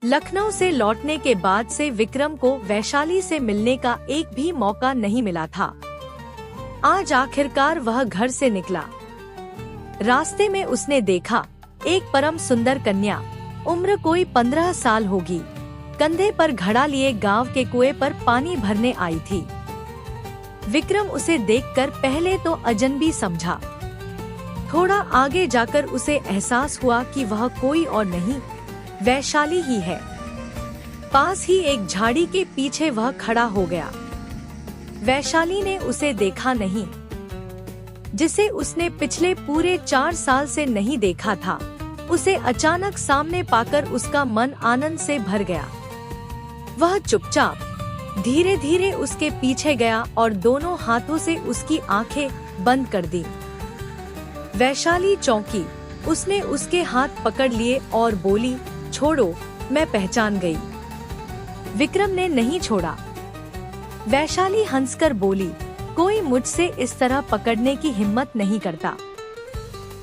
लखनऊ से लौटने के बाद से विक्रम को वैशाली से मिलने का एक भी मौका नहीं मिला था। आज आखिरकार वह घर से निकला। रास्ते में उसने देखा एक परम सुंदर कन्या, उम्र कोई 15 साल होगी, कंधे पर घड़ा लिए गांव के कुएं पर पानी भरने आई थी। विक्रम उसे देखकर पहले तो अजनबी समझा। थोड़ा आगे जाकर उसे एहसास हुआ कि वह कोई और नहीं, वैशाली ही है। पास ही एक झाड़ी के पीछे वह खड़ा हो गया। वैशाली ने उसे देखा नहीं, जिसे उसने पिछले पूरे 4 साल से नहीं देखा था। उसे अचानक सामने पाकर उसका मन आनंद से भर गया। वह चुपचाप धीरे धीरे उसके पीछे गया और दोनों हाथों से उसकी आंखें बंद कर दी। वैशाली चौंकी। उसने उसके हाथ पकड़ लिए और बोली, छोड़ो, मैं पहचान गई। विक्रम ने नहीं छोड़ा। वैशाली हंसकर बोली, कोई मुझसे इस तरह पकड़ने की हिम्मत नहीं करता।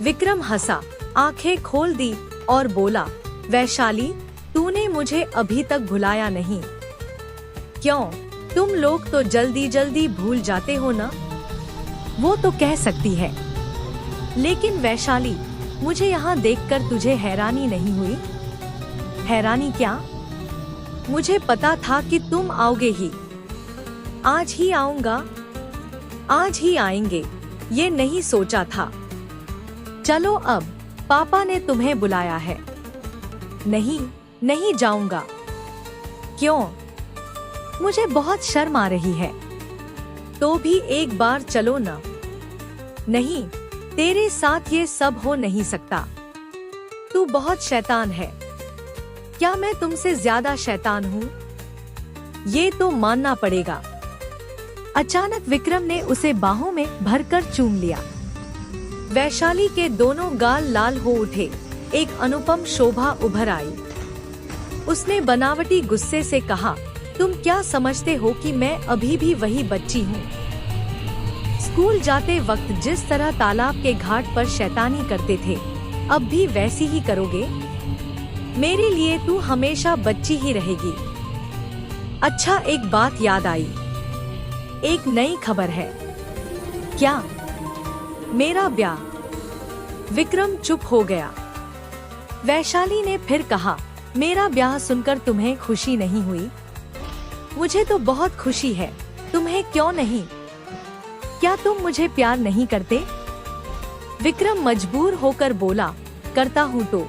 विक्रम हंसा, आंखें खोल दी और बोला, वैशाली, तूने मुझे अभी तक भुलाया नहीं। क्यों, तुम लोग तो जल्दी जल्दी भूल जाते हो ना। वो तो कह सकती है, लेकिन वैशाली, मुझे यहाँ देखकर तुझे हैरानी नहीं हुई? हैरानी क्या? मुझे पता था कि तुम आओगे ही। आज ही आऊंगा, आज ही आएंगे, ये नहीं सोचा था। चलो अब, पापा ने तुम्हें बुलाया है। नहीं, नहीं जाऊंगा। क्यों? मुझे बहुत शर्म आ रही है। तो भी एक बार चलो ना। नहीं, तेरे साथ ये सब हो नहीं सकता। तू बहुत शैतान है। क्या मैं तुमसे ज्यादा शैतान हूँ? ये तो मानना पड़ेगा। अचानक विक्रम ने उसे बाहों में भरकर चूम लिया। वैशाली के दोनों गाल लाल हो उठे। एक अनुपम शोभा उभर आई। उसने बनावटी गुस्से से कहा, तुम क्या समझते हो कि मैं अभी भी वही बच्ची हूँ? स्कूल जाते वक्त जिस तरह तालाब के घाट पर शैतानी करते थे, अब भी वैसी ही करोगे? मेरे लिए तू हमेशा बच्ची ही रहेगी। अच्छा, एक बात याद आई। एक नई खबर है। क्या? मेरा ब्याह। विक्रम चुप हो गया। वैशाली ने फिर कहा, मेरा ब्याह सुनकर तुम्हें खुशी नहीं हुई? मुझे तो बहुत खुशी है, तुम्हें क्यों नहीं? क्या तुम मुझे प्यार नहीं करते? विक्रम मजबूर होकर बोला, करता हूँ तो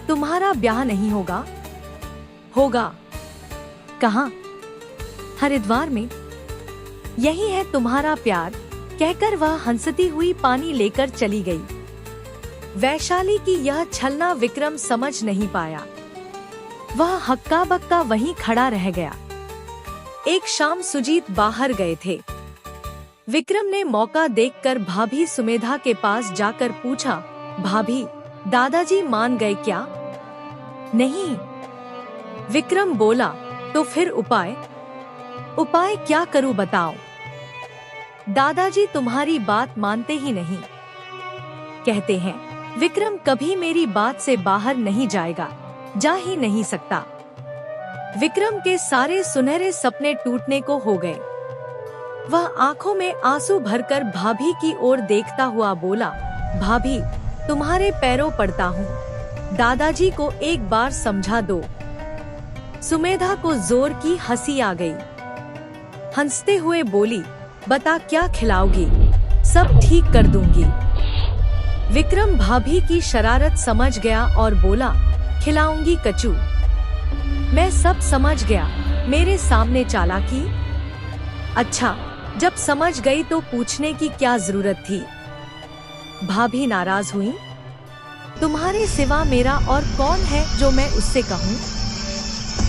तुम्हारा ब्याह नहीं होगा? होगा। कहाँ? हरिद्वार में। यही है तुम्हारा प्यार, कहकर वह हंसती हुई पानी लेकर चली गई। वैशाली की यह छलना विक्रम समझ नहीं पाया। वह हक्का बक्का वहीं खड़ा रह गया। एक शाम सुजीत बाहर गए थे। विक्रम ने मौका देखकर भाभी सुमेधा के पास जाकर पूछा, भाभी, दादाजी मान गए क्या? नहीं। विक्रम बोला, तो फिर उपाय? उपाय क्या करूं बताओ? दादाजी तुम्हारी बात मानते ही नहीं। कहते हैं, विक्रम कभी मेरी बात से बाहर नहीं जाएगा, जा ही नहीं सकता। विक्रम के सारे सुनहरे सपने टूटने को हो गए। वह आंखों में आंसू भरकर भाभी की ओर देखता हुआ बोला, भाभी, तुम्हारे पैरों पड़ता हूँ, दादाजी को एक बार समझा दो। सुमेधा को जोर की हंसी आ गई। हंसते हुए बोली, बता क्या खिलाओगी? सब ठीक कर दूंगी। विक्रम भाभी की शरारत समझ गया और बोला, खिलाऊंगी कचू। मैं सब समझ गया, मेरे सामने चालाकी? अच्छा, जब समझ गई तो पूछने की क्या जरूरत थी? भाभी नाराज हुई। तुम्हारे सिवा मेरा और कौन है जो मैं उससे कहूँ?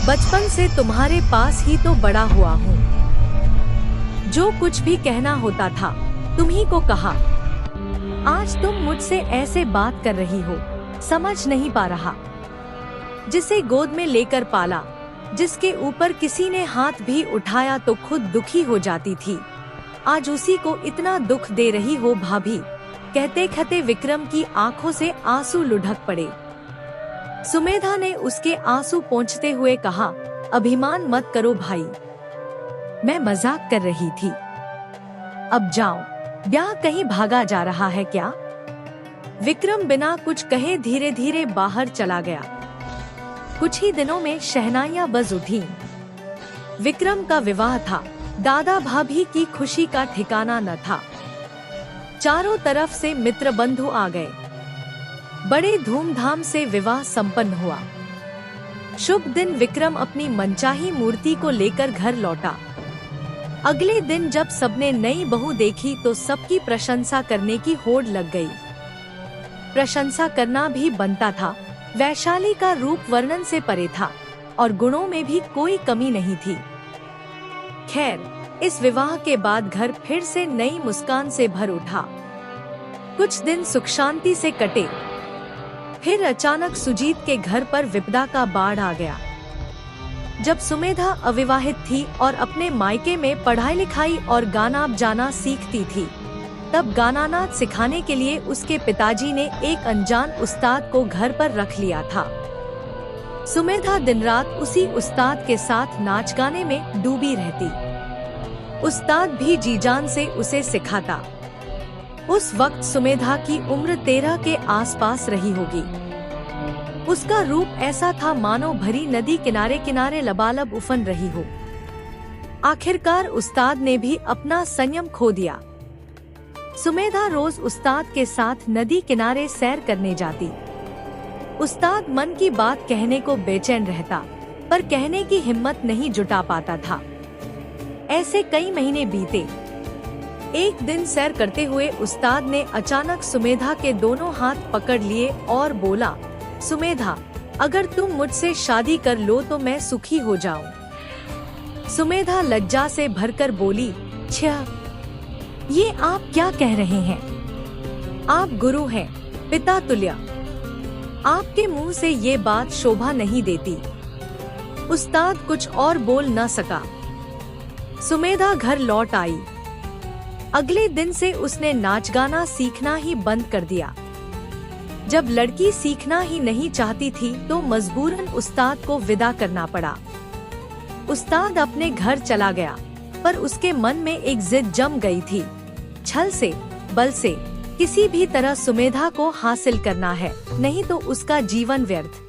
बचपन से तुम्हारे पास ही तो बड़ा हुआ हूँ। जो कुछ भी कहना होता था, तुम्ही को कहा। आज तुम मुझसे ऐसे बात कर रही हो, समझ नहीं पा रहा। जिसे गोद में लेकर पाला, जिसके ऊपर किसी ने हाथ भी उठाया तो खुद दुखी हो जाती थी, आज उसी को इतना दुख दे रही हो भाभी। कहते कहते विक्रम की आंखों से आंसू लुढ़क पड़े। सुमेधा ने उसके आंसू पोंछते हुए कहा, अभिमान मत करो भाई, मैं मजाक कर रही थी। अब जाओ, ब्याह कहीं भागा जा रहा है क्या? विक्रम बिना कुछ कहे धीरे धीरे बाहर चला गया। कुछ ही दिनों में शहनाइयां बज उठी। विक्रम का विवाह था। दादा भाभी की खुशी का ठिकाना न था। चारों तरफ से मित्र बंधु आ गए। बड़े धूमधाम से विवाह संपन्न हुआ। शुभ दिन विक्रम अपनी मनचाही मूर्ति को लेकर घर लौटा। अगले दिन जब सबने नई बहू देखी तो सबकी प्रशंसा करने की होड़ लग गई। प्रशंसा करना भी बनता था। वैशाली का रूप वर्णन से परे था और गुणों में भी कोई कमी नहीं थी। खैर, इस विवाह के बाद घर फिर से नई मुस्कान से भर उठा। कुछ दिन सुख शांति से कटे। फिर अचानक सुजीत के घर पर विपदा का बाढ़ आ गया। जब सुमेधा अविवाहित थी और अपने मायके में पढ़ाई लिखाई और गाना बजाना सीखती थी, तब गानानाच सिखाने के लिए उसके पिताजी ने एक अनजान उस्ताद को घर पर रख लिया था। सुमेधा दिन रात उसी उस्ताद के साथ नाच गाने में डूबी रहती। उस्ताद भी जी जान से उसे सिखाता। उस वक्त सुमेधा की उम्र 13 के आसपास रही होगी। उसका रूप ऐसा था मानो भरी नदी किनारे किनारे लबालब उफन रही हो। आखिरकार उस्ताद ने भी अपना संयम खो दिया। सुमेधा रोज उस्ताद के साथ नदी किनारे सैर करने जाती। उस्ताद मन की बात कहने को बेचैन रहता, पर कहने की हिम्मत नहीं जुटा पाता था। ऐसे कई महीने बीते। एक दिन सैर करते हुए उस्ताद ने अचानक सुमेधा के दोनों हाथ पकड़ लिए और बोला, सुमेधा, अगर तुम मुझसे शादी कर लो तो मैं सुखी हो जाऊं। सुमेधा लज्जा से भरकर बोली, छः, ये आप क्या कह रहे हैं? आप गुरु हैं, पिता तुल्य। आपके मुंह से ये बात शोभा नहीं देती। उस्ताद कुछ और बोल न सका। सुमेधा घर लौट आई। अगले दिन से उसने नाच गाना सीखना ही बंद कर दिया। जब लड़की सीखना ही नहीं चाहती थी तो मजबूरन उस्ताद को विदा करना पड़ा। उस्ताद अपने घर चला गया, पर उसके मन में एक जिद जम गई थी। छल से, बल से, किसी भी तरह सुमेधा को हासिल करना है, नहीं तो उसका जीवन व्यर्थ।